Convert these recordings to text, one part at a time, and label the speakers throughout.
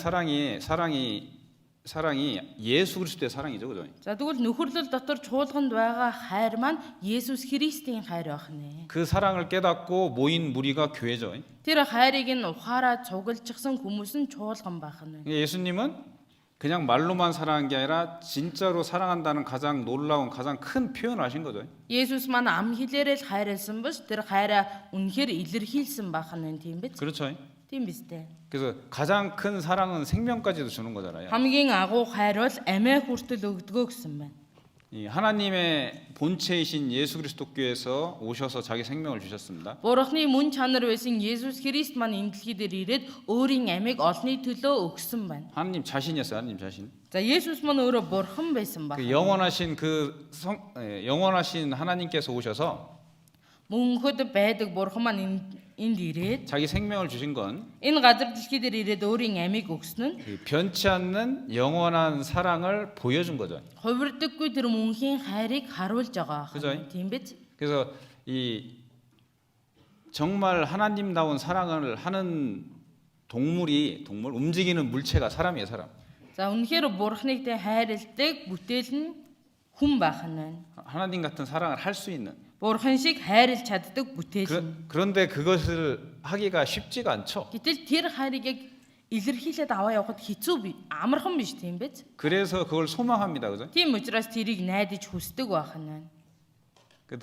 Speaker 1: 사랑이 예수 그리스도의 사랑이죠, 그죠?
Speaker 2: За тэгвэл нөхөрлөл дотор чуулганд байгаа хайр маань Есүс Христийн хайр байх нэ.
Speaker 1: 그 사랑을 깨닫고 모인 무리가 교회죠.
Speaker 2: Тэр хайрыг нь ухаараа цуглчихсан хүмүүс нь чуулган байх нь.
Speaker 1: 예수님은 그냥 말로만 사랑한 게 아니라 진짜로 사랑한다는 가장 놀라운 가장 큰 표현을 하신 거죠.
Speaker 2: Есүс маань ам хэлээрээ л хайрлсан биш тэр хайраа үнэхээр илэрхийлсэн байх нь тийм биз?
Speaker 1: 그렇죠.
Speaker 2: Тийм биз дээ.
Speaker 1: 그래서 가장 큰 사랑은 생명까지도 주는 거잖아요.
Speaker 2: хамгийн агуу хайр бол амиа хүртэл өгдөгөө гэсэн байна.
Speaker 1: 이 하나님의 본체이신 예수 그리스도께서 오셔서 자기 생명을 주셨습니다.
Speaker 2: Бурхны мөн чанар байсан Есүс Христ маань энэ дэлхий дээр ирээд өөрийн амийг олны төлөө өгсөн байна.
Speaker 1: 하나님 자신이었어요. 하나님 자신.
Speaker 2: За Есүс маань өөрөө бурхан байсан баг.
Speaker 1: 그 영원하신 영원하신 하나님께서 오셔서
Speaker 2: Мөнхөд байдаг бурхан маань энд ирээд
Speaker 1: 자기 생명을 주신 건
Speaker 2: энэ газар дэлхий дээр ирээд өөрийн амийг өгсөн нь
Speaker 1: 변치 않는 영원한 사랑을 보여준 거죠.
Speaker 2: хувирдаггүй тэр мөнхийн хайрыг харуулж байгаа.
Speaker 1: 그죠?
Speaker 2: Тийм биз?
Speaker 1: 그래서 이 정말 하나님다운 사랑을 하는 동물 움직이는 물체가 사람이에요, 사람.
Speaker 2: За үнэхээр бурхныг тэ хайрладаг бүтээл нь хүн байх нь.
Speaker 1: 하나님 같은 사랑을 할 수 있는.
Speaker 2: Бурхан шиг хайрлж чаддаг бүтээл нь.
Speaker 1: 그런데 그것을 하기가 쉽지가 않죠.
Speaker 2: Гэтэл тэр хайрыг яг илэрхийлээд аваа явахд хэцүү амархан биш тийм биз?
Speaker 1: 그래서 그걸 소망합니다, 그죠?
Speaker 2: Тийм учраас тэрийг найдаж хүсдэг байх нь.
Speaker 1: 그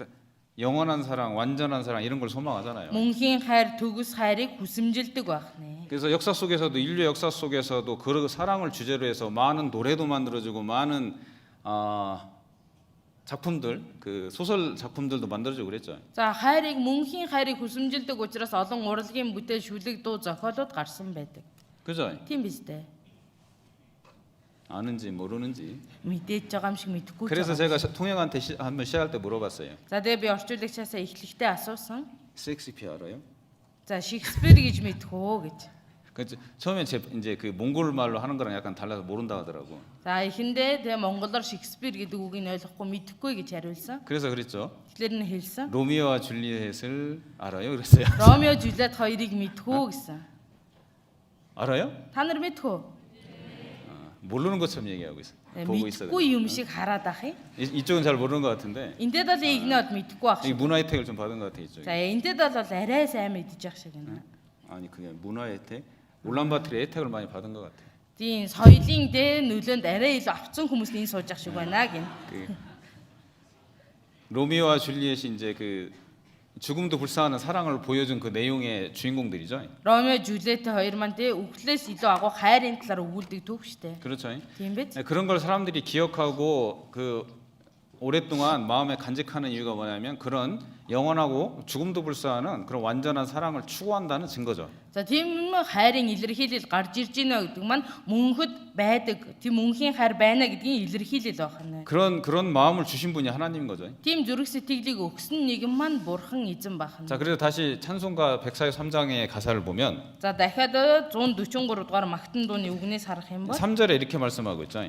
Speaker 1: 영원한 사랑, 완전한 사랑 이런 걸 소망하잖아요.
Speaker 2: Мөнхийн хайр, төгс хайрыг хүсэмжилдэг байх нь.
Speaker 1: 그래서 역사 속에서도 인류 역사 속에서도 그 사랑을 주제로 해서 많은 노래도 만들어지고 많은 작품들, 그 소설 작품들도 만들어지고 그랬죠.
Speaker 2: За хайрыг мөнхийн хайрыг хүсэмжилдэг учраас олон урлагийн бүтээл шүлэг дуу зохиолууд гарсан байдаг.
Speaker 1: 그죠?
Speaker 2: Тийм биз дээ.
Speaker 1: 아는지 모르는지.
Speaker 2: Мэдээж байгаа юм шиг мэдэхгүй.
Speaker 1: 그래서 제가 통영한테 한번 시작할 때 물어봤어요.
Speaker 2: За тэгээ би орчуулагчаасаа эхлэхдээ асуусан.
Speaker 1: 셰익스피어 알아요?
Speaker 2: За Шекспир гэж мэдхөө гэж.
Speaker 1: 그 처음에 이제 그 몽골 말로 하는 거랑 약간 달라서 모른다 하더라고.
Speaker 2: За эхэндээ тэгээ монголоор Шекспир гэдэг үгийг ойлгохгүй мэдэхгүй гэж хариулсан.
Speaker 1: 그래서 그랬죠.
Speaker 2: Тэгэхээр нь хэлсэн.
Speaker 1: 로미오와 줄리엣을 알아요? 그랬어요.
Speaker 2: Ромео Жюлиет хоёрыг мэдхүү гэсэн.
Speaker 1: 알아요?
Speaker 2: Та нар мэдхүү?
Speaker 1: 모르는 것처럼 얘기하고 있어. 보고 있어.
Speaker 2: мэдхгүй юм шиг хараад ах юм.
Speaker 1: 이쪽은 잘 모르는 것 같은데.
Speaker 2: Энтэд бол игнод мэдхгүй ах
Speaker 1: 이
Speaker 2: шиг.
Speaker 1: 문화 혜택을 좀 받은 것 같아 이쪽.
Speaker 2: За энтэд бол арай сайн мэдчих ах шиг байна.
Speaker 1: 아니 그게 문화 혜택, 울란바토르 혜택을 많이 받은 것 같아.
Speaker 2: Тийм соёлын дэ нөлөөнд арай илүү авцсан хүмүүс нь сууж ах шиг байна гин.
Speaker 1: 그 로미오와 줄리엣이 이제 그 죽음도 불사하는 사랑을 보여준 그 내용의 주인공들이죠.
Speaker 2: Ромео Жюлиет хоёр маань тэ үхлээс илүү агуу хайрын талаар өгүүлдэг түүх штэ.
Speaker 1: 그렇죠.
Speaker 2: Тийм биз?
Speaker 1: 그런 걸 사람들이 기억하고 그 오랫동안 마음에 간직하는 이유가 뭐냐면 그런 영원하고 죽음도 불사하는 그런 완전한 사랑을 추구한다는 증거죠.
Speaker 2: За тийм хайрын илэрхийлэл гарч ирж байна гэдэг маань мөнхөд байдаг. Тийм мөнхийн хайр байна гэдгийн илэрхийлэл байх нь.
Speaker 1: 그런 마음을 주신 분이 하나님인 거죠.
Speaker 2: Тийм зүрх сэтгэлийг өгсөн нэгэн маань бурхан эзэн байх нь.
Speaker 1: 자, 그래서 다시 찬송가 143장의 가사를 보면
Speaker 2: За дахиад 143 дугаар магтан дууны үгнээс харах юм бол
Speaker 1: 3절에 이렇게 말씀하고 있죠.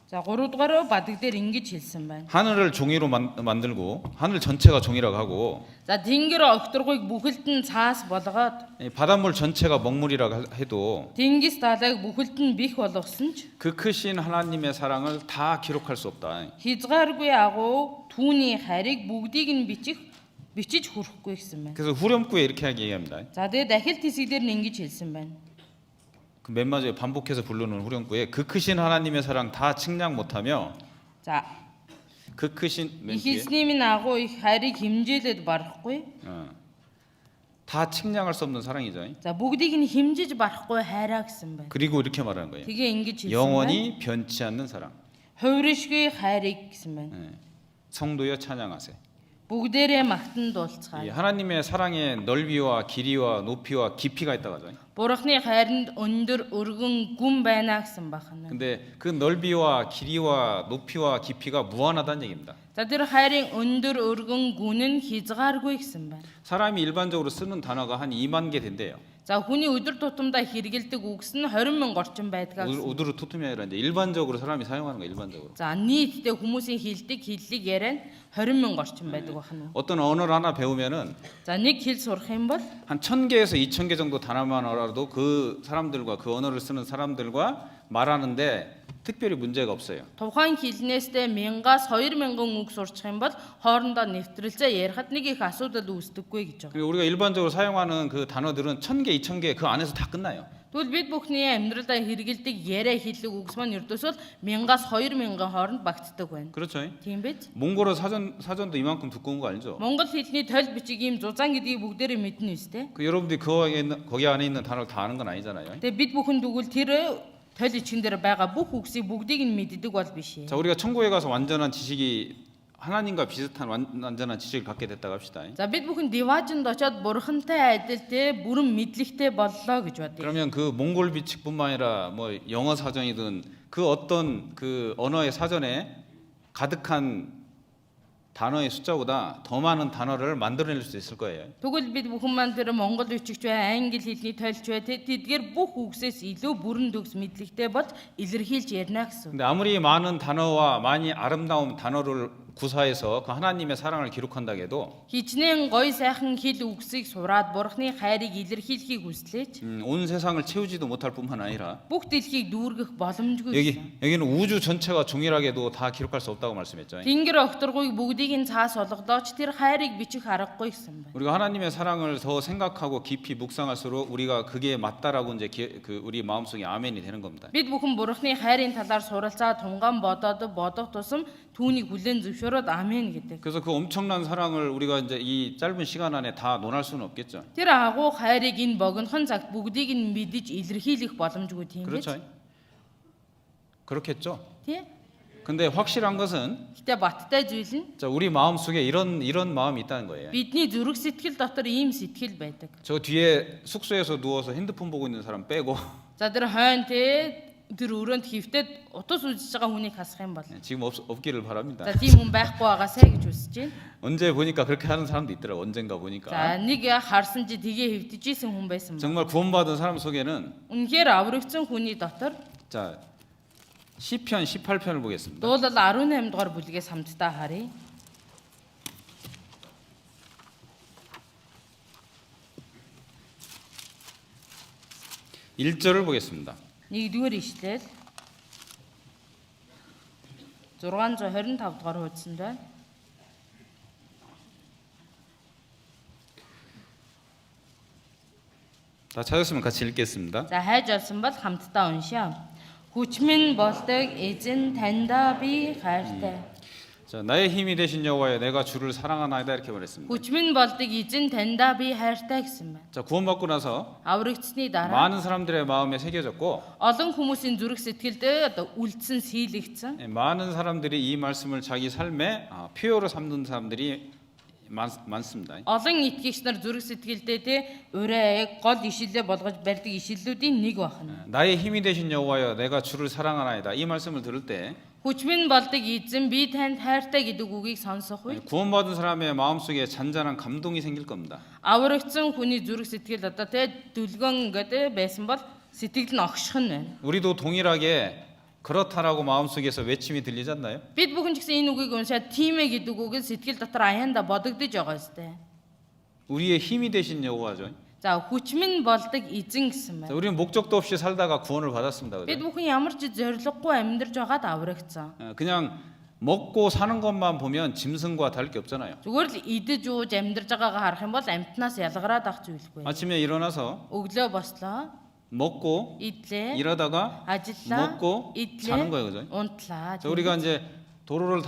Speaker 2: за 3 дугаар бадаг дээр ингэж хэлсэн байна.
Speaker 1: 하늘을 종이로 만들고 하늘 전체가 종이라고 하고
Speaker 2: За тэнгэр огторгүйг бүхэлд нь цаас болгоод
Speaker 1: 이 바닷물 전체가 먹물이라고 해도
Speaker 2: тэнгис талайг бүхэлд нь бих болгосон ч
Speaker 1: 그 크신 하나님의 사랑을 다 기록할 수 없다.
Speaker 2: хязгааргүй агуу түүний хайрыг бүгдийг нь бичиж хүрэхгүй гэсэн байна.
Speaker 1: 그래서 후렴구에 이렇게 얘기합니다.
Speaker 2: За тэгээ дахил тэсгээр нь ингэж хэлсэн байна.
Speaker 1: 그 맨 마지막에 반복해서 부르는 후렴구에 그 크신 하나님의 사랑 다 측량 못하며
Speaker 2: За
Speaker 1: 그 크신 맨
Speaker 2: их
Speaker 1: 뒤에
Speaker 2: эзний минь агуу их хайрыг хэмжээлээд барахгүй.
Speaker 1: 다 측량할 수 없는 사랑이죠.
Speaker 2: За бүгдийг нь хэмжиж барахгүй хайраа гэсэн байна.
Speaker 1: 그리고 이렇게 말하는 거예요.
Speaker 2: Тэгээ ингэж хэлсэн байна.
Speaker 1: 영원히 변치 않는 사랑.
Speaker 2: Хувиршгүй хайрыг гэсэн байна.
Speaker 1: 성도여 찬양하세.
Speaker 2: Бүгдээрээ магтан дуулцгаая.
Speaker 1: 이 하나님의 사랑의 넓이와 길이와 높이와 깊이가 있다고 하죠.
Speaker 2: Бурхны хайранд өндөр өргөн гүн байна гэсэн байна.
Speaker 1: 근데 그 넓이와 길이와 높이와 깊이가 무한하다는 얘기입니다.
Speaker 2: За тэр хайрын өндөр өргөн гүн нь хязгааргүй гэсэн байна.
Speaker 1: 사람이 일반적으로 쓰는 단어가 한 2만 개 된대요.
Speaker 2: За хүний өдөр тутамдаа хэрэгэлдэг үгс нь 20,000 орчим байдаг.
Speaker 1: 우드르 투툼이 아니라 이제 일반적으로 사람이 사용하는 거 일반적으로.
Speaker 2: За нийтдээ хүмүүсийн хэлдэг хэллэг яриа нь 20,000 орчим байдаг байна.
Speaker 1: 어떤 언어를 하나 배우면은
Speaker 2: За нэг хэл сурах юм бол
Speaker 1: 한 1,000개에서 2,000개 정도 단어만 알아도 그 사람들과 그 언어를 쓰는 사람들과 말하는데 특별히 문제가 없어요.
Speaker 2: тухайн хэлнээсээ 1000-аас 2000 үг сурчих юм бол хоорондоо нэвтрэлцээ ярихад нэг их асуудал үүсдэггүй гэж байна.
Speaker 1: 그리고 우리가 일반적으로 사용하는 그 단어들은 1,000개, 2,000개 그 안에서 다 끝나요.
Speaker 2: Тэгвэл бид бүхний амьдралдаа хэрэгэлдэг яриа хэллэг үгс маань ердөөсөө 1000-аас 2000 хооронд багтдаг байна.
Speaker 1: 그렇죠?
Speaker 2: Тийм биз?
Speaker 1: 몽골어 사전도 이만큼 두꺼운 거 알죠?
Speaker 2: Монгол хэлний толь бичиг ийм зузаан гэдгийг бүгдээрээ мэднэ үстэй.
Speaker 1: 그 여러분들이 거기 안에 있는 단어를 다 아는 건 아니잖아요.
Speaker 2: Тэгээ бид бүхэн тэгвэл тэр толь бичгэн дээр байгаа бүх үгсийг бүгдийг нь мэддэг бол биш ээ.
Speaker 1: 자, 우리가 천국에 가서 완전한 지식이 하나님과 비슷한 완전한 지식을 갖게 됐다고 합시다.
Speaker 2: За бид бүхэн диваажинд очоод бурхантай адил те бүрэн мэдлэгтэй боллоо гэж бодъё.
Speaker 1: 그러면 그 몽골 비칙뿐만 아니라 뭐 영어 사전이든 그 어떤 그 언어의 사전에 가득한 단어의 숫자보다 더 많은 단어를 만들어낼 수 있을 거예요.
Speaker 2: Тэгвэл бид бүхэн маань тэр монгол бичигч бай, англи хэлний тойлч бай те тэдгээр бүх үгсээс илүү бүрэн төгс мэдлэгтэй болж илэрхийлж ярина гэсэн.
Speaker 1: 근데 아무리 많은 단어와 많이 아름다운 단어를 구사해서 그 하나님의 사랑을 기록한다 해도
Speaker 2: Хичнээн гоё сайхан хэл үгсийг сураад бурхны хайрыг илэрхийлэхийг хүслээч
Speaker 1: 온 세상을 채우지도 못할 뿐만 아니라
Speaker 2: бүх дэлхийг дүүргэх боломжгүй.
Speaker 1: 여기는 우주 전체가 종일하게도 다 기록할 수 없다고 말씀했죠.
Speaker 2: Тэнгэр огторгүйг бүгдийг нь цаас олгодооч тэр хайрыг бичих аргагүй гэсэн байна.
Speaker 1: 우리가 하나님의 사랑을 더 생각하고 깊이 묵상할수록 우리가 그게 맞다라고 이제 그 우리 마음속에 아멘이 되는 겁니다.
Speaker 2: Бид бүхэн бурхны хайрын талаар суралцаа тунгаан бодоод бодох тусам түүнийг хүлээн зөвшөөрөөд амен гэдэг.
Speaker 1: 그래서 그 엄청난 사랑을 우리가 이제 이 짧은 시간 안에 다 논할 수는 없겠죠.
Speaker 2: Тэр агуу хайрыг энэ богинохон цагт бүгдийг нь мэдэж илэрхийлэх боломжгүй тийм биз?
Speaker 1: 그렇죠. 그렇겠죠.
Speaker 2: Тий?
Speaker 1: 근데 확실한 것은
Speaker 2: Гэтэ баттай зүйл нь
Speaker 1: 자, 우리 마음 속에 이런 마음이 있다는 거예요.
Speaker 2: бидний зүрх сэтгэл дотор ийм сэтгэл байдаг.
Speaker 1: 저 뒤에 숙소에서 누워서 핸드폰 보고 있는 사람 빼고
Speaker 2: За тэр хойно те тэр өрөөнд хөвтөд утас үзэж байгаа хүнийг хасах юм бол.
Speaker 1: 지금 없기를 바랍니다.
Speaker 2: За тийм хүн байхгүй байгаасай гэж хүсэж байна.
Speaker 1: 언제 보니까 그렇게 하는 사람도 있더라고. 언젠가 보니까.
Speaker 2: За нэг харсан чи тгээ хөвтөжсэн хүн байсан ба.
Speaker 1: 정말 구원받은 사람 속에는
Speaker 2: Үнэхээр аврагдсан хүний дотор
Speaker 1: 자, 시편 18편을 보겠습니다.
Speaker 2: дуулал 18 дугаар бүлгээс хамтдаа харъя.
Speaker 1: (1절을) 보겠습니다.
Speaker 2: 1-р ишлэл 625 дугаар хуудсанд байна.
Speaker 1: 다 찾았으면 같이 읽겠습니다.
Speaker 2: За хайж олсон бол хамтдаа уншаа. Хүчмэн болдог эзэн таньда би хайртай.
Speaker 1: 자, 나의 힘이 되신 여호와여 내가 주를 사랑하나이다 이렇게 말했습니다.
Speaker 2: Хүчмэн болдог эзэн таньда би хайртай гэсэн байна.
Speaker 1: 자, 구원받고 나서
Speaker 2: Аврагдсны дараа
Speaker 1: 많은 사람들의 마음에 새겨졌고
Speaker 2: олон хүмүүсийн зүрх сэтгэлдээ одоо үлдсэн сийлэгдсэн.
Speaker 1: 많은 사람들이 이 말씀을 자기 삶의 표어로 삼는 사람들이 많습니다.
Speaker 2: Олон итгэгч нар зүрх сэтгэлдээ те ураа гол ишиллээ болгож барьдаг ишиллүүдийн нэг байна.
Speaker 1: 나의 힘이 되신 여호와여 내가 주를 사랑하나이다 이 말씀을 들을 때
Speaker 2: Хүчмэн болдог эзэн би танд хайртай гэдэг үгийг сонсох үе
Speaker 1: 구원받은 사람의 마음속에 잔잔한 감동이 생길 겁니다.
Speaker 2: аврагдсан хүний зүрх сэтгэл одоо те дүлгэн гэдэг байсан бол сэтгэл нь огших нь байна.
Speaker 1: 우리도 동일하게 그렇다라고 마음속에서 외침이 들리지 않나요?
Speaker 2: Бид бүхэн ч гэсэн энэ үгийг уншаад тийм ээ гэдэг үгийг сэтгэл дотор аяанда бодогдож байгаа сте.
Speaker 1: 우리의 힘이 되신 여호와죠.
Speaker 2: За хүчмэн болдог эзэн гэсэн
Speaker 1: 자,
Speaker 2: байна.
Speaker 1: 우리는 목적도 없이 살다가 구원을 받았습니다.
Speaker 2: Бид
Speaker 1: 그죠?
Speaker 2: бүхэн ямар ч зориггүй амьдарч байгаад аврагдсан.
Speaker 1: 그냥 먹고 사는 것만 보면 짐승과 다를 게 없잖아요.
Speaker 2: Зүгээр л идэж ууж амьдарч байгаагаа харах юм бол амьтнаас ялгараад ах зүйлгүй.
Speaker 1: 아침에 일어나서
Speaker 2: Өглөө бослоо,
Speaker 1: 먹고
Speaker 2: идлээ,
Speaker 1: 일하다가
Speaker 2: ажиллаа,
Speaker 1: 먹고 자는
Speaker 2: идлээ,
Speaker 1: 거예요, 그죠?
Speaker 2: унтлаа.
Speaker 1: 자, 우리가 이제 도로를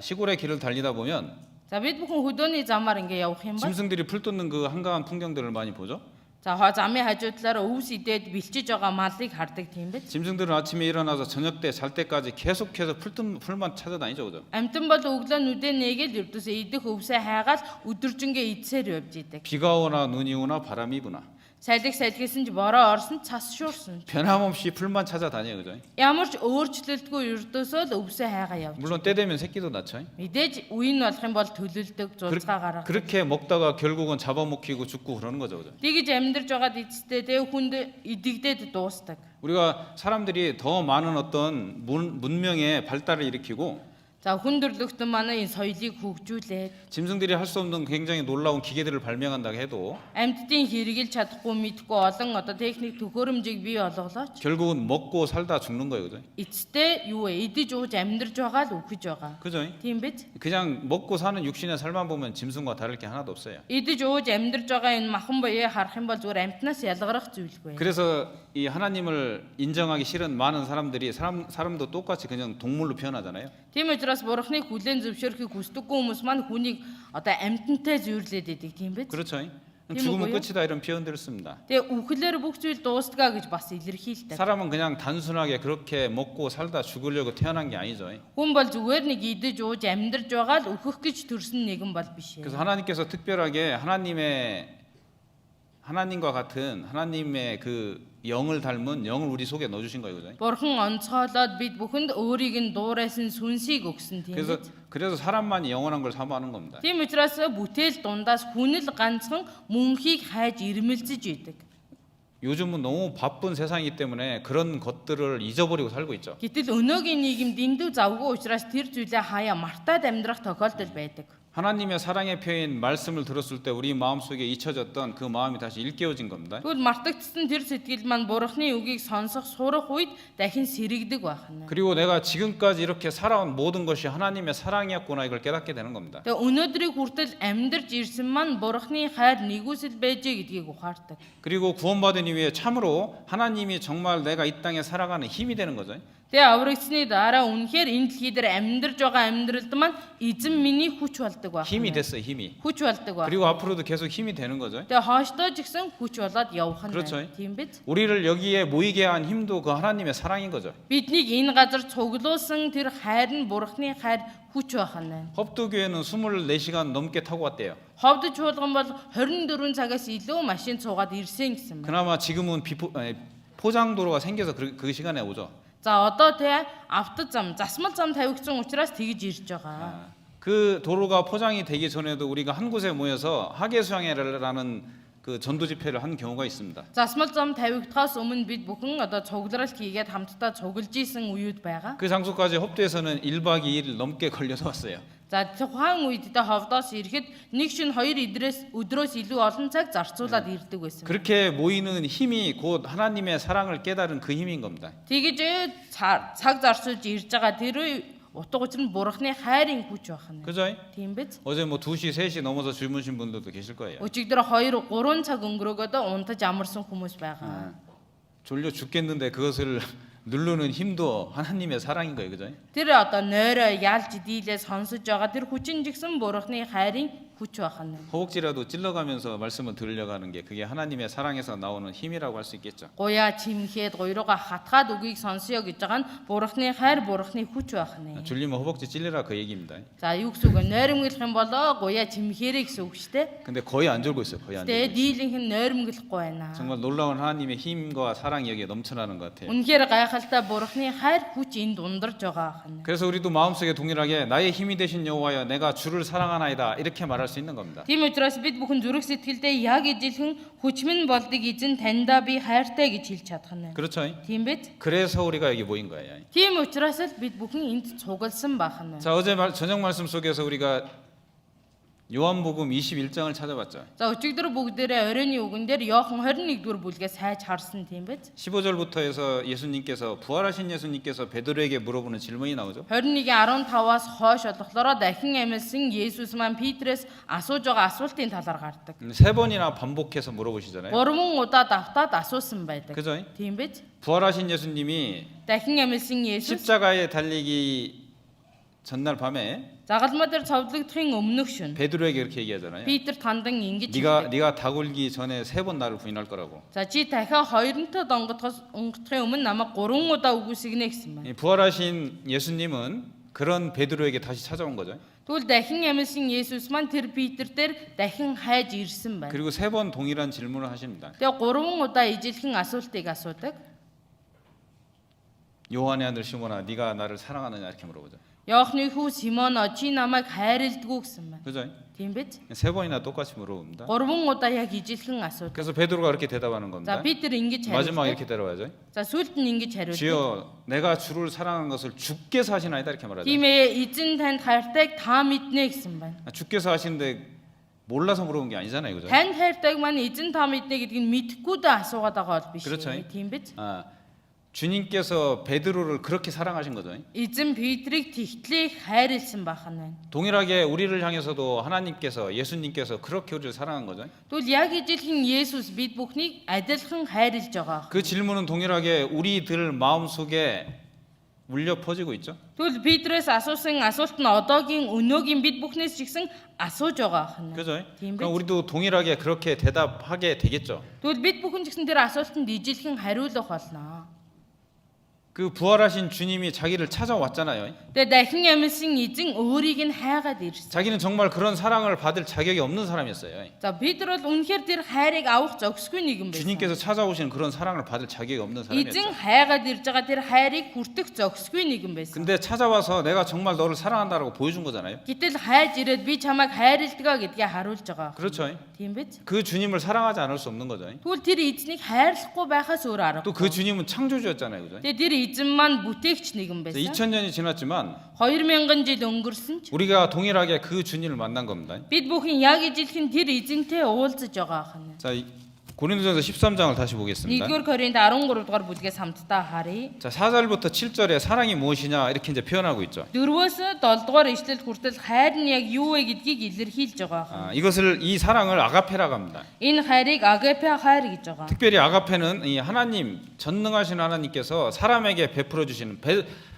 Speaker 1: 시골의 길을 달리다 보면
Speaker 2: За бид бүхэн хөдөөний замаар ингээ явах юм бол
Speaker 1: 짐승들이 풀 뜯는 그 한가한 풍경들을 많이 보죠.
Speaker 2: за замын хажуудлаараа өвс идээд бэлчиж байгаа малыг хардаг тийм биз.
Speaker 1: 짐승들은 아침에 일어나서 저녁 때 잘 때까지 계속해서 풀만 찾아다니죠, 그죠?
Speaker 2: Амтан бол өглөө нүдэ нээгээл ердөөсөө идэх өвсөө хайгаад өдөржингөө идсээр явж идэг.
Speaker 1: 비가 오나 눈이 오나 바람이 부나
Speaker 2: Салхисэн ч бороо орсон цас шуурсан.
Speaker 1: 변함없이 풀만 찾아다녀요, 그죠?
Speaker 2: Ямар ч өөрчлөлтгүй ердөөсөө л өвсөө хайгаа явж.
Speaker 1: 물론 때 되면 새끼도 낳죠.
Speaker 2: Мэдээж үе нь болох юм бол төлөлдөг, зулцгаа гаргах.
Speaker 1: 그렇게 먹다가 결국은 잡아먹히고 죽고 그러는 거죠, 그죠?
Speaker 2: Тэгж амьдарч байгаад эцэстээ тэг хүнд идэгдээд дуустдаг.
Speaker 1: 우리가 사람들이 더 많은 어떤 문명의 발달을 일으키고
Speaker 2: За хүндрэлтэн манай энэ соёлыг хөгжүүлээд
Speaker 1: 짐승들이 할 수 없는 굉장히 놀라운 기계들을 발명한다고 해도
Speaker 2: амьтдын хэрэгжилж чадахгүй мэдхгүй олон одоо техник төхөөрөмжийг бий болголооч
Speaker 1: 결국은 먹고 살다 죽는 거예요, 그죠?
Speaker 2: эцэстээ юу вэ? Идэж ууж амьдарч байгаа л үхэж байгаа.
Speaker 1: 그죠?
Speaker 2: Тийм биз?
Speaker 1: 그냥 먹고 사는 육신의 삶만 보면 짐승과 다를 게 하나도 없어요.
Speaker 2: Идэж ууж амьдарч байгаа энэ махан буяа харах юм бол зүгээр амьтнаас ялгарах зүйлгүй.
Speaker 1: 그래서 이 하나님을 인정하기 싫은 많은 사람들이 사람도 똑같이 그냥 동물로 표현하잖아요.
Speaker 2: Тийм учраас бурхныг хүлээн зөвшөөрөхийг хүсдэггүй хүмүүс маань хүнийг одоо амьтантай зүйрлээд идэг тийм биз?
Speaker 1: 그렇죠.
Speaker 2: Тийм
Speaker 1: 죽으면
Speaker 2: үгүй юу?
Speaker 1: 끝이다 이런 표현들을 씁니다.
Speaker 2: Тэгээ үхлээр бүх зүйл дуустгаа гэж бас илэрхийлдэг.
Speaker 1: 사람은 그냥 단순하게 그렇게 먹고 살다 죽으려고 태어난 게 아니죠.
Speaker 2: Хүн бол зүгээр нэг идэж ууж амьдарч байгаа л өөхөх гэж төрсөн нэгэн бол биш.
Speaker 1: 그래서 하나님께서 특별하게 하나님과 같은 하나님의 그 영을 닮은 영을 우리 속에 넣어주신 거예요, 그죠?
Speaker 2: Бурхан онцгойлоод бид бүхэнд өөрийг нь дуурайсан сүнсийг өгсөн тийм
Speaker 1: 그래서
Speaker 2: биз?
Speaker 1: 그래서 사람만이 영원한 걸 사모하는 겁니다.
Speaker 2: Тийм учраас бүтээл дундаас хүн л ганцхан мөнхийг хайж ирмэлзэж идэг.
Speaker 1: 요즘은 너무 바쁜 세상이기 때문에 그런 것들을 잊어버리고 살고 있죠.
Speaker 2: Гэтэл өнөөгийн нийгэм дэндүү завгүй учраас тэр зүйлээ хаяа мартаад амьдрах тохиолдол байдаг.
Speaker 1: 하나님의 사랑의 표현 말씀을 들었을 때 우리 마음속에 잊혀졌던 그 마음이 다시 일깨워진 겁니다.
Speaker 2: Тэгвэл мартагдсан тэр сэтгэл маань Бурханы үгийг сонсох сурах үед дахин сэрэгдэг байна.
Speaker 1: 그리고 내가 지금까지 이렇게 살아온 모든 것이 하나님의 사랑이었구나 이걸 깨닫게 되는 겁니다.
Speaker 2: Тэгээ өнөөдрийг хүртэл амьдарч ирсэн маань Бурханы хайр нэгүсэл байжээ гэдгийг ухаардаг.
Speaker 1: 그리고 구원받은 이후에 참으로 하나님이 정말 내가 이 땅에 살아가는 힘이 되는 거죠.
Speaker 2: Тэгээ аврагдсны дараа үнэхээр энэ дэлхий дээр амьдарч байгаа амьдралд маань эзэн миний хүч болдог байна.
Speaker 1: 힘이 됐어요, 힘이.
Speaker 2: Хүч болдог байна.
Speaker 1: 그리고 앞으로도 계속 힘이 되는 거죠.
Speaker 2: Тэгээ хойштоо ч гэсэн хүч болоод явах нь
Speaker 1: 그렇죠.
Speaker 2: байна. Тийм биз?
Speaker 1: 우리를 여기에 모이게 한 힘도 그 하나님의 사랑인 거죠.
Speaker 2: Биднийг энэ газар цуглуулсан тэр хайр нь Бурханы хайр хүч байх нь байна.
Speaker 1: 헙도교회는 24시간 넘게 타고 왔대요.
Speaker 2: Ховдож чуулган бол 24 цагаас илүү машин цугаад ирсэн гэсэн байна.
Speaker 1: 그나마 지금은 포장도로가 생겨서 그 시간에 오죠.
Speaker 2: За одоо тэ автозам, засмал зам тавигдсан учраас тэгж ирж байгаа.
Speaker 1: 그 도로가 포장이 되기 전에도 우리가 한 곳에 모여서 하계수양회라는 그 전도 집회를 한 경우가 있습니다.
Speaker 2: Засмал зам тавигдахаас өмнө бид бүхэн одоо цугларалт хийгээд хамтдаа цуглаж исэн үеуд байгаа.
Speaker 1: 그 장소까지 헙도에서는 1박 2일 넘게 걸려서 왔어요.
Speaker 2: За тухайн үед тэ ховдоос ирэхэд нэг шин 2 өдрөөс илүү олон цаг зарцуулаад ирдэг байсан.
Speaker 1: 그렇게 모이는 힘이 곧 하나님의 사랑을 깨달은 그 힘인 겁니다.
Speaker 2: Тэгэж цаг зарцуулж ирж байгаа тэр утга учир нь Бурханы хайрын хүч байна.
Speaker 1: 그죠?
Speaker 2: Тийм биз?
Speaker 1: 어제 뭐 2시, 3시 넘어서 주무신 분들도 계실 거예요.
Speaker 2: Өчигдөр 2 3 цаг өнгөрөөгөөд унтаж амарсан хүмүүс байгаа.
Speaker 1: 졸려 죽겠는데 그것을 누르는 힘도 하나님의 사랑인 거예요. 그죠?
Speaker 2: Тэр одоо нойроо ялж дийлээ сонсож байгаа тэр хүчин жигсэн Бурханы хайрын хүч байна.
Speaker 1: 허벅지라도 찔러가면서 말씀을 들으려고 하는 게 그게 하나님의 사랑에서 나오는 힘이라고 할 수 있겠죠.
Speaker 2: Гуяа чимхэд гуйрууга хатгаад үгийг сонсё гэж байгаа нь Бурханы хайр, Бурханы хүч байна.
Speaker 1: 졸리면 허벅지 찔리라 그 얘기입니다.
Speaker 2: За юу гэсэн үг вэ? Нойрмоглох юм болоо гуяа чимхээрэй гэсэн үг шүү дээ.
Speaker 1: 근데 거의 안 졸고 있어요. 거의 안 졸고
Speaker 2: Тэгээ
Speaker 1: 있어요.
Speaker 2: дийлэнх нь нойрмоглохгүй байна.
Speaker 1: 정말 놀라운 하나님의 힘과 사랑이 여기에 넘쳐나는 것 같아요.
Speaker 2: Үнэхээр гайхалтай Бурханы хайр хүч энд ундарч байгаа байна.
Speaker 1: 그래서 우리도 마음속에 동일하게 나의 힘이 되신 여호와여 내가 주를 사랑하나이다 이렇게 말할 수 있는 겁니다.
Speaker 2: Тийм учраас бид бүхэн зүрх сэтгэлдээ яг ижилхэн хүчмэн болдог эзэн таньдаа би хайртай гэж хэлж чадах нь.
Speaker 1: 그렇죠?
Speaker 2: Тийм биз?
Speaker 1: 그래서 우리가 여기 모인 거예요.
Speaker 2: Тийм учраас л бид бүхэн энд цугласан байх нь.
Speaker 1: 자, 어제 저녁 말씀 속에서 우리가 요한복음 21장을 찾아봤죠.
Speaker 2: За өчигдөр бүгдээрээ оройны үгэн дээр Иохан 21-р бүлгээс хайж харсан тийм биз?
Speaker 1: 15절부터 해서 예수님께서 부활하신 예수님께서 베드로에게 물어보는 질문이 나오죠.
Speaker 2: 21-ийн 15-аас хойш болохоор дахин амьсан Есүс маань Петрээс асууж байгаа асуултын талаар гардаг.
Speaker 1: 세 번이나 반복해서 물어보시잖아요.
Speaker 2: 3 удаа давтаад асуусан байдаг.
Speaker 1: 그죠?
Speaker 2: Тийм биз?
Speaker 1: 부활하신 예수님이
Speaker 2: Дахин амьсан Есүс
Speaker 1: 십자가에 달리기 전날 밤에
Speaker 2: загалмаа дээр цовдлогдохын өмнөх шөнө
Speaker 1: 베드로에게 이렇게 얘기하잖아요.
Speaker 2: Питер тандан ингэж
Speaker 1: 네가 다굴기 전에 3번 나를 부인할 거라고.
Speaker 2: За чи дахиад хоёрынтой онгодохын өмнө намайг 3 удаа үгүйсгэнэ гэсэн байна.
Speaker 1: 이 부활하신 예수님은 그런 베드로에게 다시 찾아온 거죠.
Speaker 2: Тэгвэл дахин амьсан Есүс маань тэр Петр дээр дахин хайж ирсэн байна.
Speaker 1: 그리고 3번 동일한 질문을 하십니다.
Speaker 2: Тэгээ 3 удаа ижилхэн асуултыг асуудаг.
Speaker 1: 요한의 아들 시몬아, 네가 나를 사랑하느냐 이렇게 물어보죠.
Speaker 2: Иохны хүү Симон чи намайг хайрладгүй гэсэн байна.
Speaker 1: 그죠?
Speaker 2: Тийм биз?
Speaker 1: 3번이나 똑같이 물어봅니다.
Speaker 2: 3 удаа яг ижилхэн асуудаг.
Speaker 1: 그래서 베드로가 그렇게 대답하는
Speaker 2: За
Speaker 1: 겁니다.
Speaker 2: Петр ингэж
Speaker 1: 마지막
Speaker 2: хариулдаг.
Speaker 1: 이렇게 대답하죠.
Speaker 2: За сүүлд нь ингэж хариулдаг.
Speaker 1: 주여, 내가 주를 사랑한 것을 주께서 하시나이다 이렇게 말하죠.
Speaker 2: Тийм ээ, эзэн танд хайртайг та мэднэ гэсэн байна.
Speaker 1: 주께서 하시는데 몰라서 물어본 게 아니잖아요, 그죠?
Speaker 2: Танд хайртайг маань эзэн та мэднэ гэдгийг мэдэхгүй дэ асуугаад байгаа бол биш.
Speaker 1: 그렇죠.
Speaker 2: Тийм биз?
Speaker 1: 주님께서 베드로를 그렇게 사랑하신 거죠.
Speaker 2: Эзэн Петрийг тэгтлээ хайрлсан байх нь байна.
Speaker 1: 동일하게 우리를 향해서도 하나님께서 예수님께서 그렇게 우리를 사랑한 거죠.
Speaker 2: Тэгвэл яг ижилхэн Есүс бид бүхнийг адилхан хайрлж байгаа.
Speaker 1: 그 질문은 동일하게 우리들 마음속에 울려 퍼지고 있죠.
Speaker 2: Тэгвэл Петрээс асуусан асуулт нь одоогийн өнөөгийн бид бүхнээс ч гэсэн асууж байгаа ах нь.
Speaker 1: 그죠?
Speaker 2: Тийм
Speaker 1: 그럼
Speaker 2: биз?
Speaker 1: 우리도 동일하게 그렇게 대답하게 되겠죠.
Speaker 2: Тэгвэл бид бүхэн ч гэсэн тэр асуултанд ижилхэн хариулах болно.
Speaker 1: 그 부활하신 주님이 자기를 찾아왔잖아요.
Speaker 2: Тэгээ дахин амьсан эзэн өөрийг нь хайгаад ирсэн.
Speaker 1: 자기는 정말 그런 사랑을 받을 자격이 없는 사람이었어요.
Speaker 2: За Петр бол үнэхээр тэр хайрыг авах зохисгүй нэгэн байсан.
Speaker 1: 주님께서 찾아오시는 그런 사랑을 받을 자격이 없는
Speaker 2: Эзэн
Speaker 1: 사람이었죠.
Speaker 2: хайгаад ирж байгаа тэр хайрыг хүртэх зохисгүй нэгэн байсан.
Speaker 1: 근데 찾아와서 내가 정말 너를 사랑한다라고 보여준 거잖아요.
Speaker 2: Гэтэл хайж ирээд би чамайг хайрладаг гэдгээ харуулж байгаа.
Speaker 1: 그렇죠.
Speaker 2: Тийм биз?
Speaker 1: 그 주님을 사랑하지 않을 수 없는 거죠.
Speaker 2: Тэгвэл тэр эзнийг хайрлахгүй байхаас өөр
Speaker 1: 또 그
Speaker 2: аргагүй.
Speaker 1: 주님은 창조주였잖아요, 그죠?
Speaker 2: Тэгээ тэр эзэн маань бүтээгч нэгэн байсан.
Speaker 1: 2000년이 지났지만
Speaker 2: 2000 жил өнгөрсөн ч
Speaker 1: 우리가 동일하게 그 주님을 만난 겁니다.
Speaker 2: бид бүхэн яг ижилхэн тэр эзэнтэй уулзаж байгаа ахна.
Speaker 1: 자, 고린도전서 13장을 다시 보겠습니다.
Speaker 2: 1-р Коринт 13 дугаар бүлгээс хамтдаа харъя.
Speaker 1: 자, 4절부터 7절에 사랑이 무엇이냐 이렇게 이제 표현하고 있죠.
Speaker 2: 4-өөс 7 дугаар ишлэл хүртэл хайр нь яг юу вэ гэдгийг илэрхийлж байгаа.
Speaker 1: 이것을 이 사랑을 아가페라고 합니다.
Speaker 2: Энэ хайрыг 아가페 хайр гэж байгаа.
Speaker 1: 특별히 아가페는 이 하나님 전능하신 하나님께서 사람에게 베풀어 주시는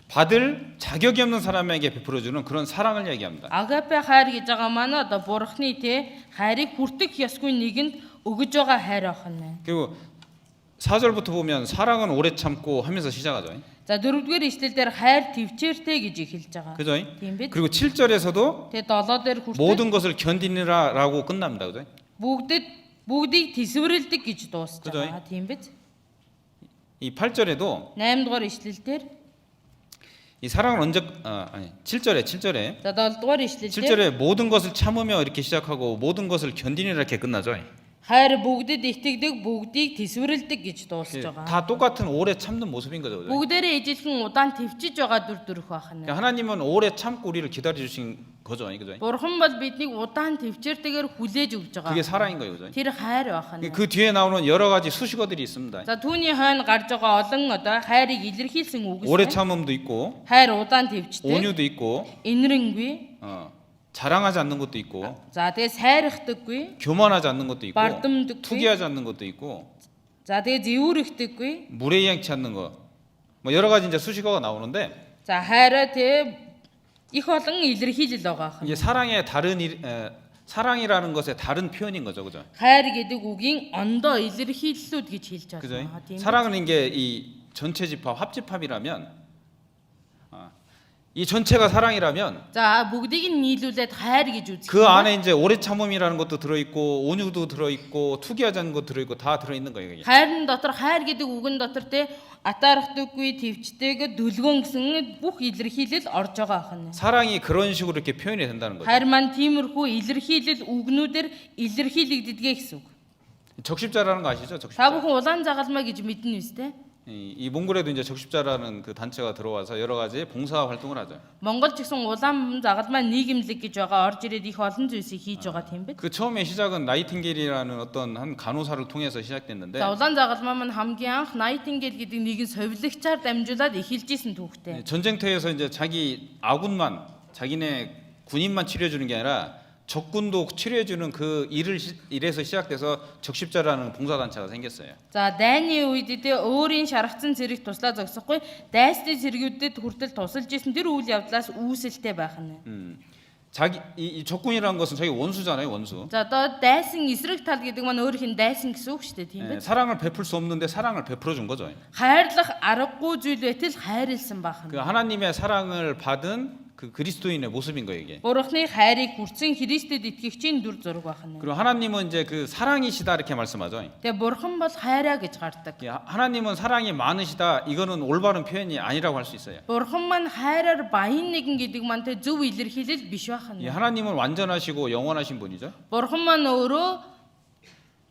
Speaker 1: 받을 자격이 없는 사람에게 베풀어 주는 그런 사랑을 얘기합니다.
Speaker 2: 아가페 хайр гэж байгаа маань одоо бурхны те хайрыг хүртэх ёсгүй нэгэнд өгөж байгаа хайр ахна.
Speaker 1: 그리고 4절부터 보면 사랑은 오래 참고 하면서 시작하죠.
Speaker 2: За 4-р ишлэл дээр хайр төвчээртэй гэж эхэлж байгаа.
Speaker 1: 그죠?
Speaker 2: Тийм биз?
Speaker 1: 그리고 7절에서도
Speaker 2: Тэгээ 7 дээр хүртэл
Speaker 1: 모든 것을 견디느라라고 끝납니다. 그죠?
Speaker 2: бүгдийг тэсвэрлдэг гэж дуусж
Speaker 1: 그죠?
Speaker 2: байгаа. Тийм биз?
Speaker 1: 이 8절에도
Speaker 2: 8-р ишлэл дээр
Speaker 1: 이 사랑을 언제 7절에
Speaker 2: за 7-р ишлэл дээр
Speaker 1: 7절에 모든 것을 참으며 이렇게 시작하고 모든 것을 견디느라 이렇게 끝나죠.
Speaker 2: хайр бүгдэд итгэдэг, бүгдийг тэсвэрлдэг гэж дуусж байгаа.
Speaker 1: 다 똑같은 오래 참는 모습인 거죠. 그죠?
Speaker 2: Бүгдээрээ ижилхэн удаан төвчж байгаа дүр төрх байна.
Speaker 1: 그러니까 하나님은 오래 참고 우리를 기다려 주신 거죠. 그죠?
Speaker 2: Бурхан бол биднийг удаан төвчээртэйгээр хүлээж өгж байгаа.
Speaker 1: 그게 사랑인 거예요. 그죠?
Speaker 2: Тэр хайр байна.
Speaker 1: 그 뒤에 나오는 여러 가지 수식어들이 있습니다.
Speaker 2: За түүний хойно гарч байгаа олон одоо хайрыг илэрхийлсэн үг
Speaker 1: 오래
Speaker 2: байна.
Speaker 1: 참음도 있고
Speaker 2: хайр удаан төвчтэй,
Speaker 1: 온유도 있고
Speaker 2: инрэнгүй,
Speaker 1: 자랑하지 않는 것도 있고
Speaker 2: за тэгээ сайрхдаггүй,
Speaker 1: 교만하지 않는 것도 있고
Speaker 2: бардамдаггүй,
Speaker 1: 투기하지 않는 것도 있고
Speaker 2: за тэгээ зэвүүрэгдэггүй.
Speaker 1: 무례양치 않는 거. 뭐 여러 가지 이제 수식어가 나오는데
Speaker 2: За хайраа тэгээ их олон илэрхийлэл байгаа.
Speaker 1: 이게 사랑의 사랑이라는 것의 다른 표현인 거죠. 그죠?
Speaker 2: хайр гэдэг үгийн ондоо илэрхийллүүд гэж хэлж
Speaker 1: 그죠?
Speaker 2: байна. Тийм.
Speaker 1: 사랑은 이게 이 전체 집합 합집합이라면 이 전체가 사랑이라면
Speaker 2: За бүгдийг нь нийлүүлээд хайр гэж үзэх.
Speaker 1: 그 안에 이제 오래 참음이라는 것도 들어 있고 온유도 들어 있고 투기하지 않는 것도 들어 있고 다 들어 있는 거예요. 이게.
Speaker 2: хайрын дотор хайр гэдэг үгэн дотор те атаархдаггүй, твчтэйг дүлгөн гэсэн бүх илэрхийлэл орж байгаа ахна.
Speaker 1: 사랑이 그런 식으로 이렇게 표현이 된다는 거죠.
Speaker 2: хайр маань тиймэрхүү илэрхийлэл үгнүүдээр илэрхийлэгддэг гэсэн үг.
Speaker 1: 적십자라는 거 아시죠?
Speaker 2: Та
Speaker 1: 적십자.
Speaker 2: бүхэн улаан загалмай гэж мэднэ үстэй.
Speaker 1: 이 몽골에도 이제 적십자라는 그 단체가 들어와서 여러 가지 봉사 활동을 하죠.
Speaker 2: Монгол ч гэсэн улаан загалмай нийгэмлэг гэж байгаа орж ирээд их олон зүйлсийг хийж байгаа тийм биз.
Speaker 1: 그 처음에 시작은 나이팅게일이라는 어떤 한 간호사를 통해서 시작됐는데
Speaker 2: За улаан загалмай маань хамгийн анх Nightingale гэдэг нэгэн совилогчаар дамжуулаад эхэлж исэн түүхтэй.
Speaker 1: 전쟁터에서 이제 자기 아군만 자기네 군인만 치료해 주는 게 아니라 적군도 치료해주는 그 일에서 시작돼서 적십자라는 봉사단체가 생겼어요.
Speaker 2: За дайны үед тэ өөрийн шаргацсан зэрэг туслаа зогсохгүй дайсны зэргүүдэд хүртэл тусалж исэн тэр үйл явдлаас үүсэлтэй байх нь.
Speaker 1: 자기 이 적군이라는 것은 자기 원수잖아요, 원수.
Speaker 2: За одоо дайсан эсрэг тал гэдэг маань өөрийнх нь дайсан гэсэн үг шүү дээ, тийм биз?
Speaker 1: 사랑을 베풀 수 없는데 사랑을 베풀어 준 거죠.
Speaker 2: хайрлах аргагүй зүйл байтал хайрлсан байх
Speaker 1: 그
Speaker 2: нь.
Speaker 1: 하나님의 사랑을 받은 그 그리스도인의 모습인 거예요, 이게.
Speaker 2: Бурхны хайрыг хүртсэн Христэд итгэгчийн дүр зураг байна.
Speaker 1: 그리고 하나님은 이제 그 사랑이시다 이렇게 말씀하죠.
Speaker 2: Тэгээ Бурхан бол хайраа гэж гардаг.
Speaker 1: 하나님은 사랑이 많으시다. 이거는 올바른 표현이 아니라고 할 수 있어요.
Speaker 2: Бурхан маань хайраар баян нэгэн гэдэг мантай зөв илэрхийлэл биш
Speaker 1: 예,
Speaker 2: байна.
Speaker 1: 하나님은 완전하시고 영원하신 분이죠.
Speaker 2: Бурхан маань өөрөө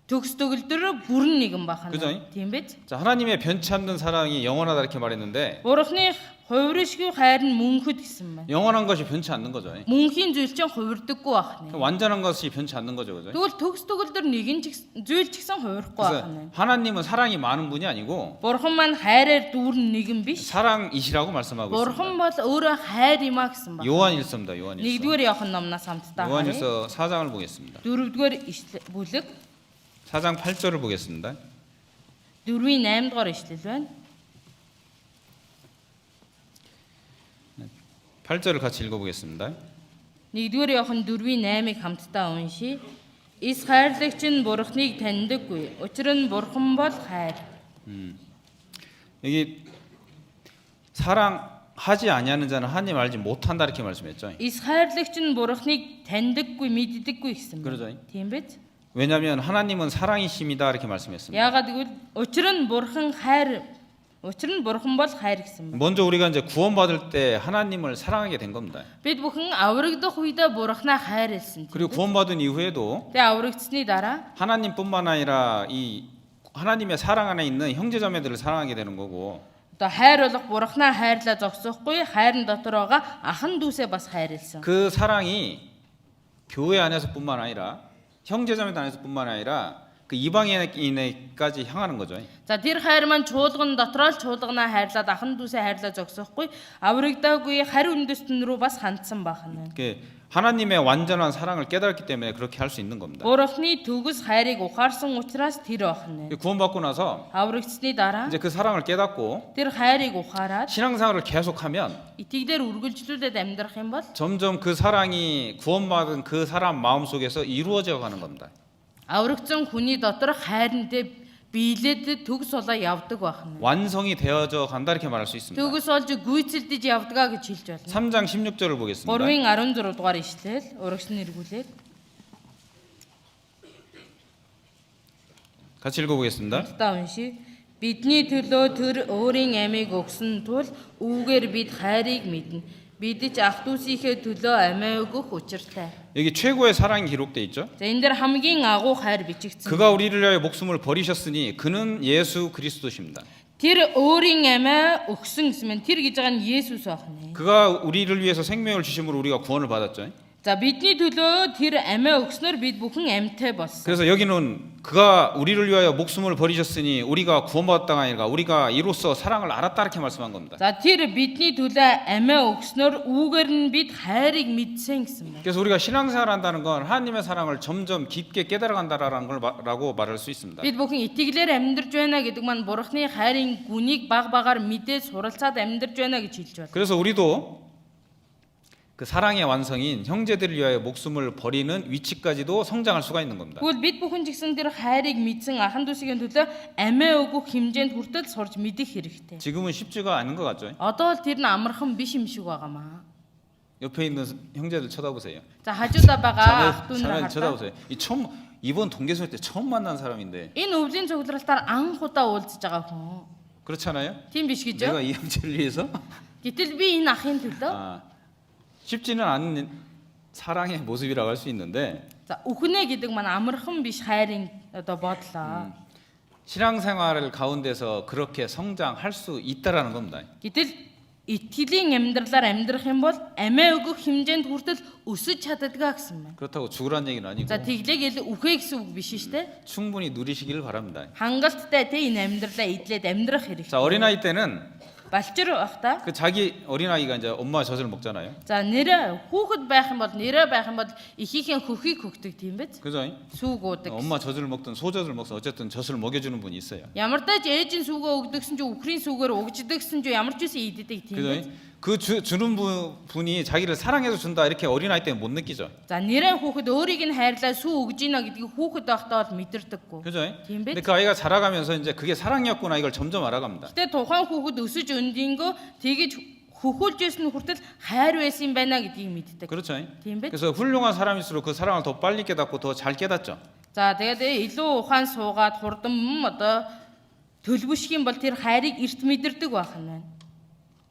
Speaker 2: төгс төгөлдөр бүрэн нэгэн байна.
Speaker 1: 그죠?
Speaker 2: Тийм биз?
Speaker 1: 자, 하나님의 변치 않는 사랑이 영원하다 이렇게 말했는데
Speaker 2: Бурханы хувиршгүй хайр нь мөнхөд гэсэн байна.
Speaker 1: 영원한 것이 변치 않는 거죠.
Speaker 2: Мөнхийн зүйл чинь хувирдаггүй байна.
Speaker 1: 완전한 것이 변치 않는 거죠, 그죠?
Speaker 2: Тэгвэл төгс төгөлдөр нэгэн зүйл ч гэсэн хувирахгүй
Speaker 1: 그래서
Speaker 2: байна.
Speaker 1: 하나님은 사랑이 많은 분이 아니고
Speaker 2: Бурхан маань хайраар дүүрэн нэгэн биш.
Speaker 1: 사랑이시라고 말씀하고
Speaker 2: Бурхан
Speaker 1: 있습니다.
Speaker 2: бол өөрөө хайр юм а гэсэн байна.
Speaker 1: 요한일서입니다. 요한일서.
Speaker 2: Нэгдүгээр Иохан номноос хамтдаа харъя.
Speaker 1: 요한일서 4장을 보겠습니다.
Speaker 2: Дөрөвдүгээр бүлэг
Speaker 1: 4장 8절을 보겠습니다.
Speaker 2: 4-ийн 8 дугаар ишлэл байна.
Speaker 1: 8절을 같이 읽어보겠습니다.
Speaker 2: Нэгдүгээр Иохан 4-ийн 8-ыг хамтдаа уншийе. Эс хайрлагч нь Бурхныг таньдаггүй. Учир нь Бурхан бол хайр.
Speaker 1: 여기 사랑하지 아니하는 자는 하나님 알지 못한다 이렇게 말씀했죠.
Speaker 2: Эс хайрлагч нь Бурхныг таньдаггүй, мэддэггүй гэсэн
Speaker 1: 그러죠.
Speaker 2: байна. Тийм биз?
Speaker 1: 왜냐하면 하나님은 사랑이십니다 이렇게 말씀했습니다.
Speaker 2: Яагаад гэвэл учир нь Бурхан хайр. Учир нь Бурхан бол хайр гэсэн байна.
Speaker 1: 먼저 우리가 이제 구원받을 때 하나님을 사랑하게 된 겁니다.
Speaker 2: Бид бүхэн аврагдах үедээ Бурханаа хайрлсан.
Speaker 1: 그리고 구원받은 이후에도
Speaker 2: Тэгээ аврагдсны дараа
Speaker 1: 하나님뿐만 아니라 이 하나님의 사랑 안에 있는 형제자매들을 사랑하게 되는 거고
Speaker 2: одоо хайр болох Бурханаа хайрлаа зогсохгүй, хайрын дотор байгаа ахан дүүсээ бас хайрлсан.
Speaker 1: 그 사랑이 교회 안에서뿐만 아니라 형제자매들 안에서뿐만 아니라 그 이방인에까지 향하는 거죠.
Speaker 2: За тэр хайр маань чуулган дотроо л чуулганаа хайрлаад ахан дүүсээ хайрлаа зогсохгүй, аврагдаагүй харь үндэстэн рүү бас хандсан байна.
Speaker 1: 그 하나님의 완전한 사랑을 깨달았기 때문에 그렇게 할 수 있는 겁니다.
Speaker 2: Бурхны төгс хайрыг ухаарсан учраас тэр байна.
Speaker 1: 구원받고 나서
Speaker 2: Аврагдсны дараа
Speaker 1: 이제 그 사랑을 깨닫고
Speaker 2: тэр хайрыг ухаарад
Speaker 1: 신앙생활을 계속하면
Speaker 2: итгэлээр үргэлжлүүлээд амьдрах юм бол
Speaker 1: 점점 그 사랑이 구원받은 그 사람 마음속에서 이루어져 가는 겁니다.
Speaker 2: аврагдсан хүний дотор хайрнтэй биелээд төгс болоо явдаг байна.
Speaker 1: 완성이 되어져 간다 이렇게 말할 수 있습니다.
Speaker 2: Төгс болж гүйцэлдэж явдгаа гэж хэлж байна.
Speaker 1: 3장 16절을 보겠습니다.
Speaker 2: 3-ын 16 дугаар ишлэл урагш нь эргүүлээд
Speaker 1: 같이 읽어보겠습니다.
Speaker 2: та уншия. Бидний төлөө тэр өөрийн амийг өгсөн тул үүгээр бид хайрыг мэднэ. Бид ч ах дүүсийнхээ төлөө амиа өгөх учиртай.
Speaker 1: 여기 최고의 사랑이 기록돼 있죠.
Speaker 2: За энэ дэр хамгийн агуу хайр бичигдсэн.
Speaker 1: 그가 우리를 위하여 목숨을 버리셨으니 그는 예수 그리스도십니다.
Speaker 2: Тэр өөрийн амиа өгсөн гэсэн мэн тэр гэж байгаа нь Есүс байна.
Speaker 1: 그가 우리를 위해서 생명을 주심으로 우리가 구원을 받았죠.
Speaker 2: За бидний төлөө тэр амиа өгснөөр бид бүхэн амьтаа болсон.
Speaker 1: 그래서 여기는 그가 우리를 위하여 목숨을 버리셨으니 우리가 구원받았다가 아니라 우리가 이로써 사랑을 알았다 이렇게 말씀한 겁니다.
Speaker 2: За тэр бидний төлөө амиа өгснөөр үүгээр нь бид хайрыг мэдсэн гэсэн байна.
Speaker 1: 그래서 우리가 신앙생활 한다는 건 하나님의 사랑을 점점 깊게 깨달아간다라는 걸라고 말할 수 있습니다.
Speaker 2: Бид бүхэн итгэлээр амьдарч байна гэдэг маань Бурхны хайрын гүнийг баг багаар мэдээ суралцаад амьдарч байна гэж хэлж байна.
Speaker 1: 그래서 우리도 그 사랑의 완성인 형제들을 위하여 목숨을 버리는 위치까지도 성장할 수가 있는 겁니다.
Speaker 2: Тэгвэл бид бүхэн ч гэсэн тэр хайрыг мэдсэн ахан дүүсийн төлөө амиа өгөх хэмжээнд хүртэл сурч мэдэх хэрэгтэй.
Speaker 1: 지금은 쉽지가 않은 것 같죠.
Speaker 2: Одоо л тэр нь амархан биш юм шиг байгаамаа.
Speaker 1: 옆에 있는 형제들 쳐다보세요.
Speaker 2: За хажуудаа байгаа ах дүү нар
Speaker 1: 자매
Speaker 2: хардаа.
Speaker 1: 쳐다보세요. 이번 동계소년 때 처음 만난 사람인데
Speaker 2: Энэ өвлийн цугларалтаар анх удаа уулзж байгаа хүн.
Speaker 1: 그렇잖아요.
Speaker 2: Тийм биш гэж
Speaker 1: 내가
Speaker 2: юу?
Speaker 1: 이 형제를 위해서
Speaker 2: Гэтэл би энэ ахын төлөө
Speaker 1: 쉽지는 않은 사랑의 모습이라고 할 수 있는데
Speaker 2: за үхнэ гэдэг маань амархан биш хайрын одоо бодлоо.
Speaker 1: 신앙생활 가운데서 그렇게 성장할 수 있다라는 겁니다.
Speaker 2: Гэтэл итгэлийн амьдралаар амьдрах юм бол амиа өгөх хэмжээнд хүртэл өсөж чаддгаа гэсэн байна.
Speaker 1: 그렇다고 죽으란 얘기는 아니고
Speaker 2: За тэглээг үхээ гэсэн үг биш шүү дээ.
Speaker 1: 충분히 누리시기를 바랍니다.
Speaker 2: Хангалттай тэ энэ амьдралаа идлээд амьдрах хэрэгтэй.
Speaker 1: 자, 어린아이 때는
Speaker 2: Балчир байхдаа
Speaker 1: 그 자기 어린아이가 이제 엄마 젖을 먹잖아요.
Speaker 2: за нэрэ хүүхэд байх юм бол нэрэ байх юм бол ихийнхээ хөхийг хөхдөг тийм биз?
Speaker 1: 그죠?
Speaker 2: Сүүг уудаг.
Speaker 1: 엄마 젖을 먹든 소젖을 먹든 어쨌든 젖을 먹여주는 분이 있어요.
Speaker 2: Ямар ч ээж нь сүүгөө өгдөгсөн ч үхрийн сүүгээр өгждөгсөн ч ямар ч үсэн иддэг тийм биз?
Speaker 1: 그죠? 그 주는 분이 자기를 사랑해서 준다 이렇게 어린아이 때는 못 느끼죠.
Speaker 2: За нэрэ хүүхэд өөрийг нь хайрлаа сүү өгж ийна гэдгийг хүүхэд байхдаа бол мэдэрдэггүй.
Speaker 1: 그죠?
Speaker 2: Тийм
Speaker 1: 근데
Speaker 2: биз?
Speaker 1: 그 아이가 자라가면서 이제 그게 사랑이었구나 이걸 점점 알아갑니다.
Speaker 2: Гэтэ тухайн хүүхэд өсөж өндөнгөө тэгэж хөхүүлжсэн хүртэл хайр байсан байна гэдгийг мэддэг.
Speaker 1: 그렇죠.
Speaker 2: Тийм биз?
Speaker 1: 그래서 훌륭한 사람일수록 그 사랑을 더 빨리 깨닫고 더 잘 깨닫죠.
Speaker 2: За тэгээд илүү ухаан суугаад хурдан одоо төлөвшөх юм бол тэр хайрыг эрт мэдэрдэг байх нь байна.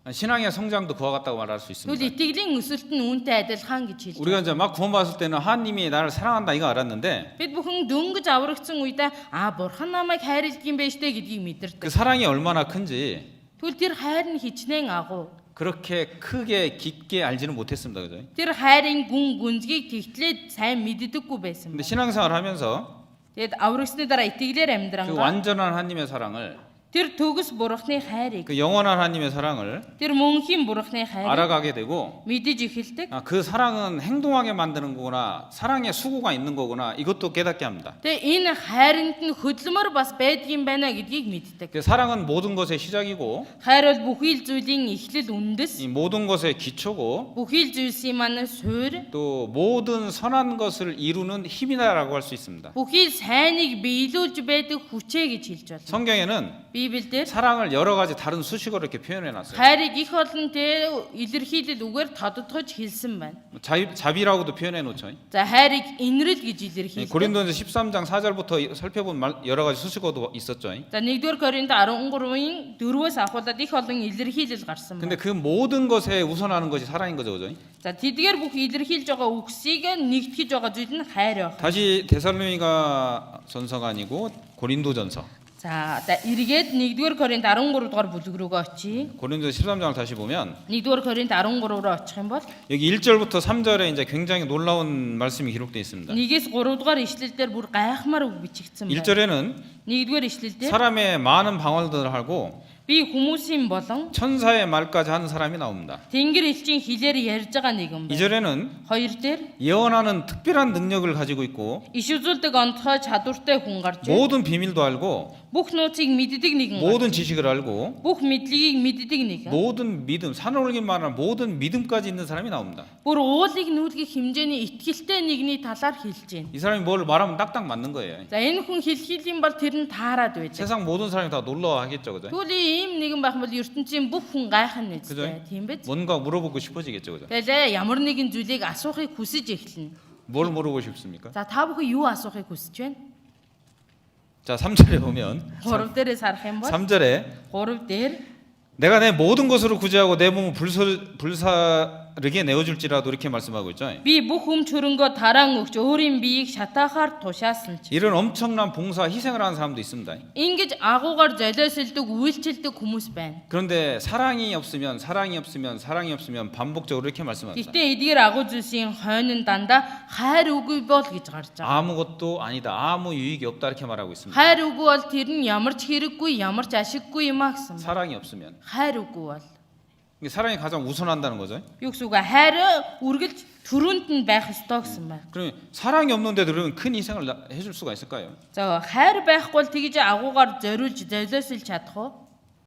Speaker 1: 신앙의 성장도 그와 같다고 말할 수
Speaker 2: Тэгвэл
Speaker 1: 있습니다.
Speaker 2: итгэлийн өсөлт нь үүнтэй адилхан гэж хэлж байна.
Speaker 1: 우리가 이제 막 구원받았을 때는 하나님이 나를 사랑한다 이거 알았는데
Speaker 2: Бид бүхэн дөнгөж аврагдсан үедээ бурхан намайг хайрладаг юм байна штэ гэдгийг мэдэрдэг.
Speaker 1: 그 사랑이 얼마나 큰지
Speaker 2: Тэгвэл тэр хайр нь хичнээн агуу.
Speaker 1: 그렇게 크게 깊게 알지는 못했습니다. 그죠?
Speaker 2: Тэр хайрын гүн гүнзгийг тэгтлээд сайн мэддэггүй байсан
Speaker 1: 근데
Speaker 2: байна.
Speaker 1: 신앙생활 하면서
Speaker 2: Тэгэд аврагсны дараа итгэлээр
Speaker 1: 그
Speaker 2: амьдрангаа
Speaker 1: 완전한 하나님의 사랑을
Speaker 2: тэр төгс бурхны хайрыг
Speaker 1: 그 영원한 하나님의 사랑을
Speaker 2: тэр мөнхийн бурхны хайрыг
Speaker 1: 알아가게 되고
Speaker 2: мэдэж эхэлдэг.
Speaker 1: 그 사랑은 행동하게 만드는 거구나 사랑의 수고가 있는 거구나 이것도 깨닫게 합니다.
Speaker 2: Тэгээ энэ хайранд нь хөдөлмөр бас байдаг юм байна гэдгийг мэддэг.
Speaker 1: 그 사랑은 모든 것의 시작이고
Speaker 2: Хайр бол бүхий л зүйлийн эхлэл үндэс,
Speaker 1: 이 모든 것의 기초고
Speaker 2: бүхий л зүйлсийн маань суурь,
Speaker 1: 또 모든 선한 것을 이루는 힘이다라고 할 수 있습니다.
Speaker 2: бүхий л сайныг биелүүлж байдаг хүчээ гэж хэлж байна.
Speaker 1: 성경에는
Speaker 2: Библиэлд
Speaker 1: 사랑을 여러 가지 다른 수식어로 이렇게 표현해 놨어요.
Speaker 2: хайрыг их олонтэй илэрхийлэл үгээр тодотгож хэлсэн байна.
Speaker 1: 자비라고도 표현해 놓죠.
Speaker 2: За хайрыг инрэл гэж илэрхийлдэг.
Speaker 1: 고린도전서 13장 4절부터 살펴본 여러 가지 수식어도 있었죠.
Speaker 2: За 1-р Коринт 13-ийн 4-өөс ахуулаад их олон илэрхийлэл гарсан
Speaker 1: 근데
Speaker 2: байна.
Speaker 1: 그 모든 것에 우선하는 것이 사랑인 거죠, 그죠?
Speaker 2: За тэдгээр бүх илэрхийлж байгаа үгсийг нэгтгэж байгаа зүйл нь хайр байх.
Speaker 1: 다시 데살로니가 전서가 아니고 고린도전서.
Speaker 2: За эргээд 1-р Коринт 13 дугаар бүлэг рүүгээ очие.
Speaker 1: 고린도 13장을 다시 보면
Speaker 2: 1-р Коринт 13 руу очих юм бол
Speaker 1: 여기 1절부터 3절에 이제 굉장히 놀라운 말씀이 기록되어 있습니다.
Speaker 2: 1-ээс 3 дугаар ишлэлдэр бүр гайхмаар үг бичигдсэн байна.
Speaker 1: 1절에는
Speaker 2: 1-р ишлэлдэр
Speaker 1: 사람의 많은 방언들을 하고
Speaker 2: би хүмүүсийн болон
Speaker 1: 천사의 말까지 하는 사람이 나옵니다.
Speaker 2: Тэнгэр элчийн хэлээр ярьж байгаа нэгэн байна.
Speaker 1: 2절에는
Speaker 2: 2-дөр
Speaker 1: 예언하는 특별한 능력을 가지고 있고
Speaker 2: иш үзүүлдэг онцгой чадвартай хүн гарч
Speaker 1: 모든 비밀도 알고
Speaker 2: бүх нууцыг мэддэг нэгэн
Speaker 1: 모든 지식을 알고
Speaker 2: бүх мэдлэгийг мэддэг нэгэн
Speaker 1: 모든 믿음, 산을 올긴 말하는 모든 믿음까지 있는 사람이 나옵니다.
Speaker 2: бүр уулыг нүүлгэх хэмжээний итгэлтэй нэгний талаар хэлж байна.
Speaker 1: 이 사람이 뭘 말하면 딱딱 맞는 거예요.
Speaker 2: За энэ хүн хэлхийл юм бол тэр нь таарад байдаг.
Speaker 1: 세상 모든 사람이 다 놀라워하겠죠, 그죠?
Speaker 2: Тэгвэл ийм нэгэн байх бол ертөнцийн бүх хүн гайхна
Speaker 1: 그죠?
Speaker 2: нэзтэй. Тийм биз?
Speaker 1: 뭔가 물어보고 싶어지겠죠, 그죠?
Speaker 2: Тэгэл ямар нэгэн зүйлийг асуухыг хүсэж эхэлнэ.
Speaker 1: 뭘 물어보고 싶습니까?
Speaker 2: За та бүхэн юу асуухыг хүсэж байна?
Speaker 1: 자, 3절에 보면
Speaker 2: 3 дээрээс харах юм бол
Speaker 1: 3절에
Speaker 2: 3 дээр
Speaker 1: 내가 내 모든 것으로 구제하고 내 몸을 불사르게 내어줄지라도 이렇게 말씀하고 있죠.
Speaker 2: би бүх өмч хөрөнгөө тараан өгч өөрийн биеийг шатаахаар тушаасан ч
Speaker 1: 이런 엄청난 봉사 희생을 하는 사람도 있습니다.
Speaker 2: ингэж агуугаар золиослдог үйлчлдэг хүмүүс байна.
Speaker 1: 그런데 사랑이 없으면 반복적으로 이렇게 말씀합니다.
Speaker 2: Гэхдээ эдгээр агуу зүйлсийн хойно дандаа хайр үгүй бол гэж гарч байгаа.
Speaker 1: 아무것도 아니다. 아무 유익이 없다 이렇게 말하고 있습니다.
Speaker 2: хайр үгүй бол тэр нь ямар ч хэрэггүй, ямар ч ашиггүй юм а гэсэн.
Speaker 1: 사랑이 없으면
Speaker 2: хайр үгүй бол
Speaker 1: 이게 사랑이 가장 우선한다는 거죠.
Speaker 2: юу гэсэн үг вэ? хайр үргэлж түрүүнд нь байх ёстой гэсэн байна.
Speaker 1: 그러면 사랑이 없는데도 그러면 큰 희생을 해줄 수가 있을까요?
Speaker 2: За хайр байхгүй бол тэгж агуугаар зориулж золиослж чадах уу?